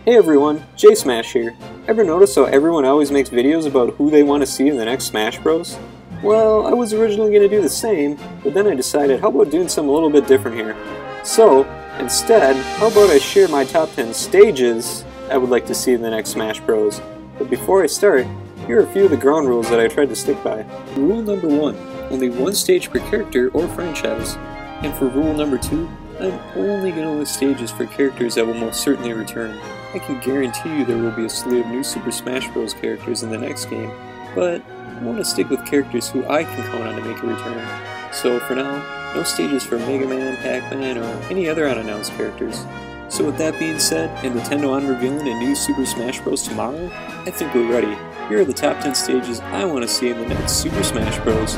Hey everyone, J-Smash here. Ever notice how everyone always makes videos about who they want to see in the next Smash Bros? Well, I was originally going to do the same, but then I decided how about doing something a little bit different here. So, instead, how about I share my top 10 stages I would like to see in the next Smash Bros. But before I start, here are a few of the ground rules that I tried to stick by. Rule number 1, only one stage per character or franchise. And for rule number 2, I'm only going to list stages for characters that will most certainly return. I can guarantee you there will be a slew of new Super Smash Bros. Characters in the next game, but I want to stick with characters who I can count on to make a return. So for now, no stages for Mega Man, Pacman, or any other unannounced characters. So with that being said, and Nintendo unrevealing a new Super Smash Bros. Tomorrow, I think we're ready. Here are the top 10 stages I want to see in the next Super Smash Bros.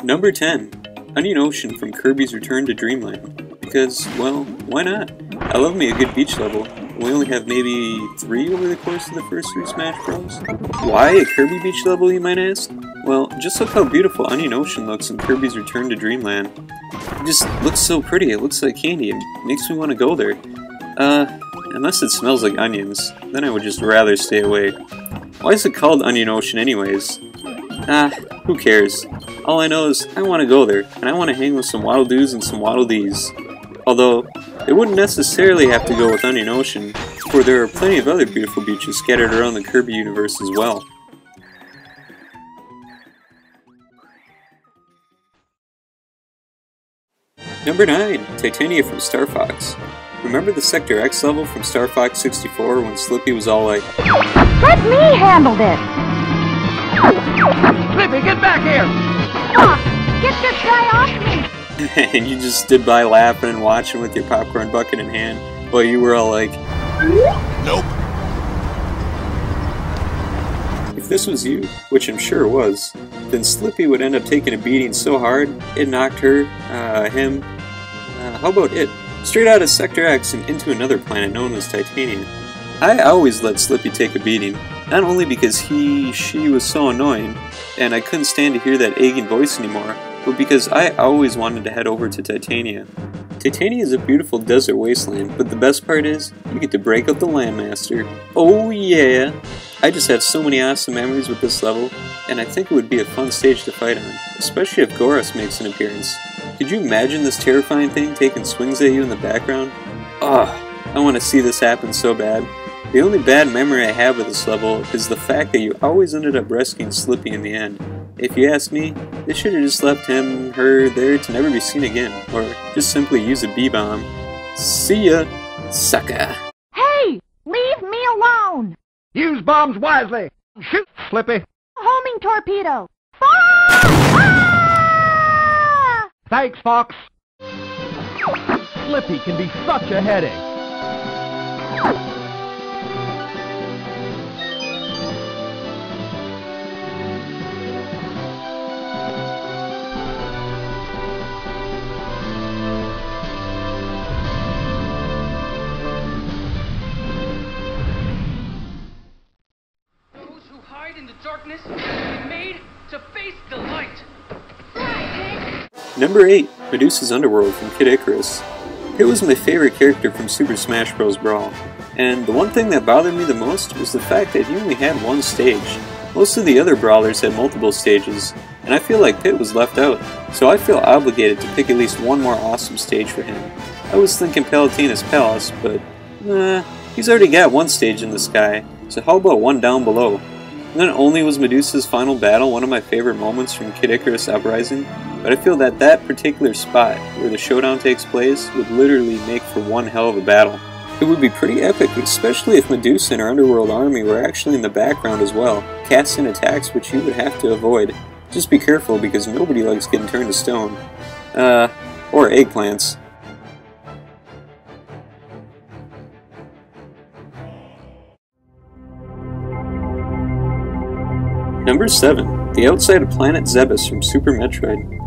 Number 10. Onion Ocean from Kirby's Return to Dreamland. Because, well, why not? I love me a good beach level. We only have maybe 3 over the course of the first 3 Smash Bros. Why a Kirby beach level, you might ask? Well, just look how beautiful Onion Ocean looks in Kirby's Return to Dreamland. It just looks so pretty, it looks like candy, it makes me want to go there. Unless it smells like onions, then I would just rather stay away. Why is it called Onion Ocean anyways? Who cares? All I know is I want to go there, and I want to hang with some Waddle Doos and some Waddle Dees. Although, it wouldn't necessarily have to go with Onion Ocean, for there are plenty of other beautiful beaches scattered around the Kirby universe as well. Number 9. Titania from Star Fox. Remember the Sector X level from Star Fox 64 when Slippy was all like, "Let me handle this!" Slippy, get back here! Fox, get this guy off me! and you just stood by laughing and watching with your popcorn bucket in hand while you were all like, Nope. If this was you, which I'm sure it was, then Slippy would end up taking a beating so hard it knocked her, him, how about it, straight out of Sector X and into another planet known as Titania. I always let Slippy take a beating, not only because she was so annoying, and I couldn't stand to hear that egging voice anymore, but because I always wanted to head over to Titania. Titania is a beautiful desert wasteland, but the best part is, you get to break out the Landmaster. Oh yeah! I just have so many awesome memories with this level, and I think it would be a fun stage to fight on, especially if Goros makes an appearance. Could you imagine this terrifying thing taking swings at you in the background? Ugh, I want to see this happen so bad. The only bad memory I have of this level is the fact that you always ended up rescuing Slippy in the end. If you ask me, they should have just left him, her, there to never be seen again, or just simply use a B-bomb. See ya, sucker! Hey! Leave me alone! Use bombs wisely! Shoot, Slippy! Homing torpedo! Fox! Ah! Thanks, Fox! Slippy can be such a headache. Darkness is made to face the light. Number 8. Medusa's Underworld from Kid Icarus. It was my favorite character from Super Smash Bros. Brawl, and the one thing that bothered me the most was the fact that he only had one stage. Most of the other brawlers had multiple stages, and I feel like Pit was left out, so I feel obligated to pick at least one more awesome stage for him. I was thinking Palutena's Palace, but he's already got one stage in the sky, so how about one down below? Not only was Medusa's final battle one of my favorite moments from Kid Icarus Uprising, but I feel that that particular spot where the showdown takes place would literally make for one hell of a battle. It would be pretty epic, especially if Medusa and her underworld army were actually in the background as well, casting attacks which you would have to avoid. Just be careful because nobody likes getting turned to stone. Or eggplants. Number 7. The outside of Planet Zebes from Super Metroid.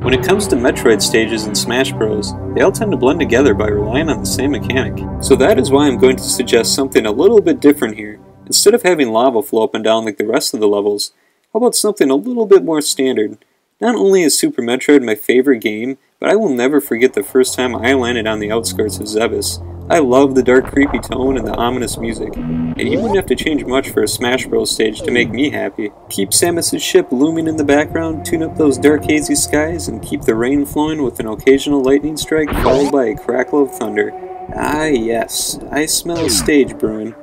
When it comes to Metroid stages in Smash Bros, they all tend to blend together by relying on the same mechanic. So that is why I'm going to suggest something a little bit different here. Instead of having lava flow up and down like the rest of the levels, how about something a little bit more standard? Not only is Super Metroid my favorite game, but I will never forget the first time I landed on the outskirts of Zebes. I love the dark creepy tone and the ominous music, and you wouldn't have to change much for a Smash Bros. Stage to make me happy. Keep Samus's ship looming in the background, tune up those dark hazy skies, and keep the rain flowing with an occasional lightning strike followed by a crackle of thunder. Ah yes, I smell a stage brewing.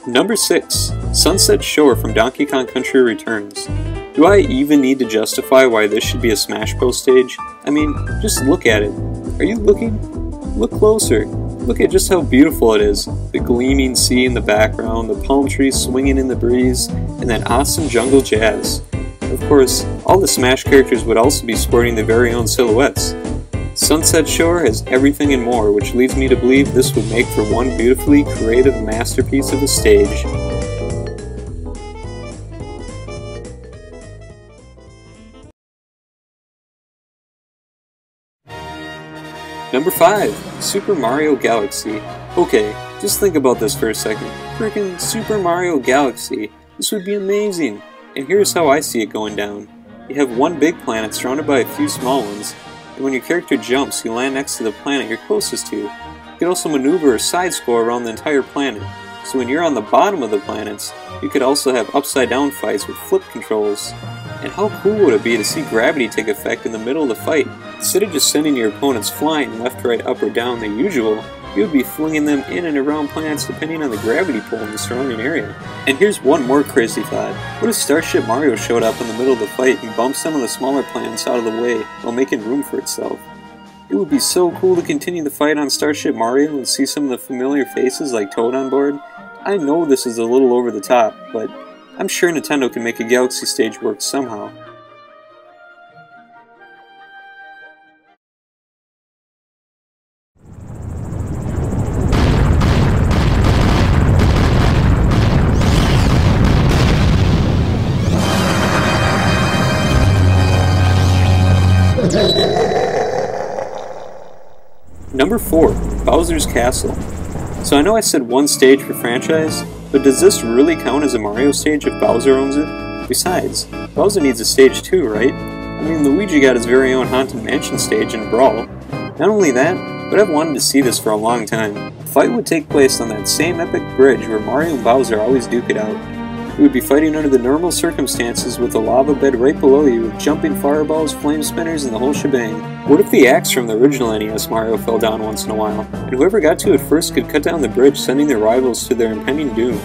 Number 6. Sunset Shore from Donkey Kong Country Returns. Do I even need to justify why this should be a Smash Bros. Stage? I mean, just look at it. Are you looking? Look closer. Look at just how beautiful it is. The gleaming sea in the background, the palm trees swinging in the breeze, and that awesome jungle jazz. Of course, all the Smash characters would also be sporting their very own silhouettes. Sunset Shore has everything and more, which leads me to believe this would make for one beautifully creative masterpiece of a stage. Number 5. Super Mario Galaxy. Okay, just think about this for a second. Freaking Super Mario Galaxy. This would be amazing. And here's how I see it going down. You have one big planet surrounded by a few small ones, and when your character jumps, you land next to the planet you're closest to. You can also maneuver or side-scroll around the entire planet, so when you're on the bottom of the planets, you could also have upside-down fights with flip controls. And how cool would it be to see gravity take effect in the middle of the fight? Instead of just sending your opponents flying left, right, up, or down the usual, you would be flinging them in and around planets depending on the gravity pull in the surrounding area. And here's one more crazy thought. What if Starship Mario showed up in the middle of the fight and bumped some of the smaller planets out of the way while making room for itself? It would be so cool to continue the fight on Starship Mario and see some of the familiar faces like Toad on board. I know this is a little over the top, but I'm sure Nintendo can make a Galaxy stage work somehow. Number 4. Bowser's Castle. So I know I said one stage per franchise, but does this really count as a Mario stage if Bowser owns it? Besides, Bowser needs a stage too, right? I mean, Luigi got his very own Haunted Mansion stage in Brawl. Not only that, but I've wanted to see this for a long time. The fight would take place on that same epic bridge where Mario and Bowser always duke it out. You would be fighting under the normal circumstances with a lava bed right below you with jumping fireballs, flame spinners, and the whole shebang. What if the axe from the original NES Mario fell down once in a while, and whoever got to it first could cut down the bridge, sending their rivals to their impending doom?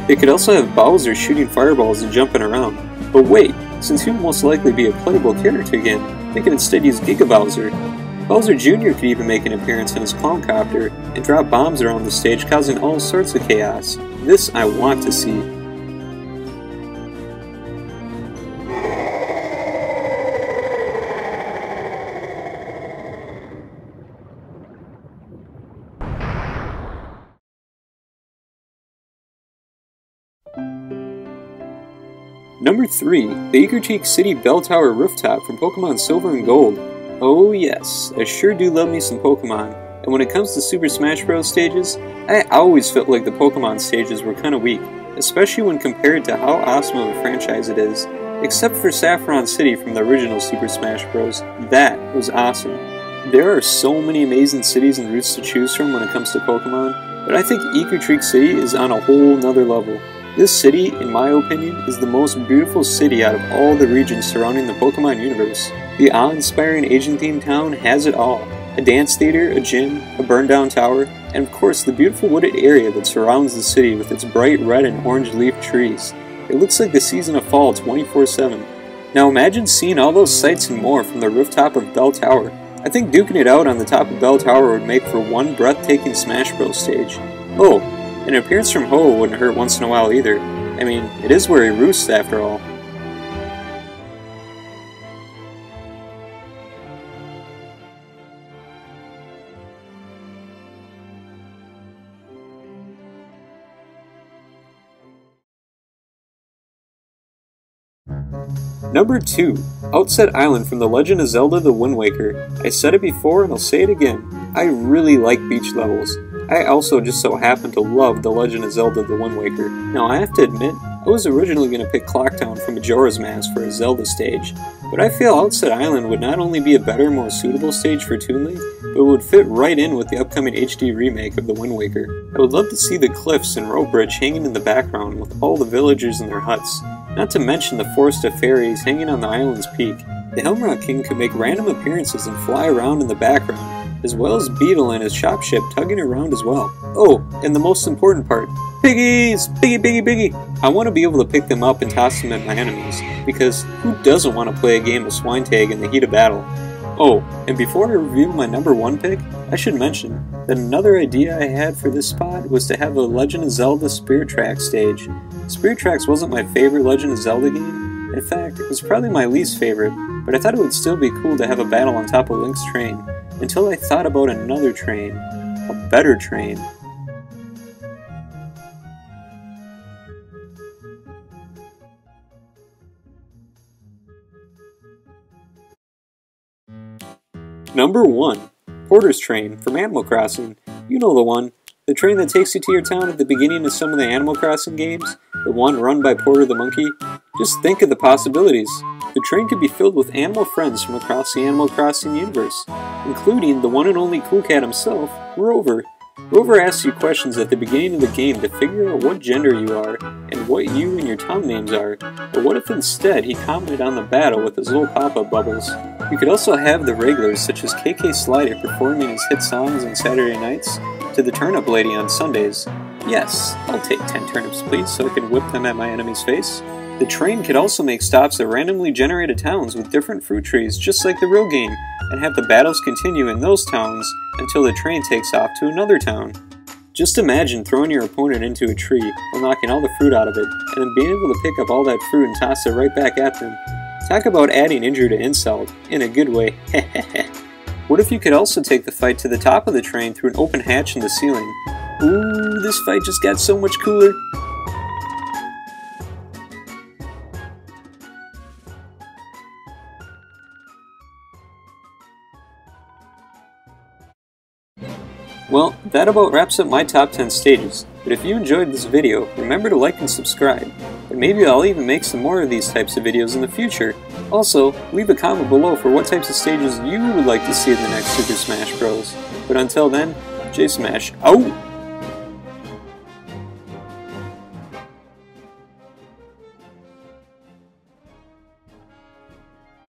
They could also have Bowser shooting fireballs and jumping around. But wait, since he would most likely be a playable character again, they could instead use Giga Bowser. Bowser Jr. could even make an appearance in his clown copter and drop bombs around the stage, causing all sorts of chaos. This I want to see. Number 3. The Eagercheek City Bell Tower Rooftop from Pokemon Silver and Gold. Oh yes, I sure do love me some Pokemon, and when it comes to Super Smash Bros. Stages, I always felt like the Pokemon stages were kinda weak, especially when compared to how awesome of a franchise it is. Except for Saffron City from the original Super Smash Bros. That was awesome. There are so many amazing cities and routes to choose from when it comes to Pokemon, but I think Eagercheek City is on a whole nother level. This city, in my opinion, is the most beautiful city out of all the regions surrounding the Pokemon universe. The awe-inspiring Asian-themed town has it all. A dance theater, a gym, a burned-down tower, and of course the beautiful wooded area that surrounds the city with its bright red and orange leaf trees. It looks like the season of fall 24/7. Now imagine seeing all those sights and more from the rooftop of Bell Tower. I think duking it out on the top of Bell Tower would make for one breathtaking Smash Bros. Stage. Oh, an appearance from Ho wouldn't hurt once in a while either. I mean, it is where he roosts after all. Number 2. Outset Island from The Legend of Zelda The Wind Waker. I said it before and I'll say it again. I really like beach levels. I also just so happen to love The Legend of Zelda The Wind Waker. Now I have to admit, I was originally going to pick Clocktown from Majora's Mask for a Zelda stage, but I feel Outset Island would not only be a better, more suitable stage for Toon Link, but would fit right in with the upcoming HD remake of The Wind Waker. I would love to see the cliffs and rope bridge hanging in the background with all the villagers and their huts, not to mention the forest of fairies hanging on the island's peak. The Helmrock King could make random appearances and fly around in the background, as well as Beetle and his shop ship tugging around as well. Oh, and the most important part, piggies! Piggy, piggy, piggy! I want to be able to pick them up and toss them at my enemies, because who doesn't want to play a game of swine tag in the heat of battle? Oh, and before I reveal my number 1 pick, I should mention that another idea I had for this spot was to have a Legend of Zelda Spirit Tracks stage. Spirit Tracks wasn't my favorite Legend of Zelda game. In fact, it was probably my least favorite, but I thought it would still be cool to have a battle on top of Link's train, until I thought about another train. A better train. Number 1. Porter's Train from Animal Crossing. You know the one. The train that takes you to your town at the beginning of some of the Animal Crossing games. The one run by Porter the Monkey. Just think of the possibilities. The train could be filled with animal friends from across the Animal Crossing universe, including the one and only Cool Cat himself, Rover. Rover asks you questions at the beginning of the game to figure out what gender you are and what you and your town names are. But what if instead he commented on the battle with his little pop-up bubbles? You could also have the regulars such as KK Slider performing his hit songs on Saturday nights to the Turnip Lady on Sundays. Yes, I'll take 10 turnips please so I can whip them at my enemy's face. The train could also make stops at randomly generated towns with different fruit trees just like the real game, and have the battles continue in those towns until the train takes off to another town. Just imagine throwing your opponent into a tree while knocking all the fruit out of it, and then being able to pick up all that fruit and toss it right back at them. Talk about adding injury to insult, in a good way. What if you could also take the fight to the top of the train through an open hatch in the ceiling? Ooh, this fight just got so much cooler. Well, that about wraps up my top 10 stages, but if you enjoyed this video, remember to like and subscribe, and maybe I'll even make some more of these types of videos in the future. Also, leave a comment below for what types of stages you would like to see in the next Super Smash Bros. But until then, J Smash out!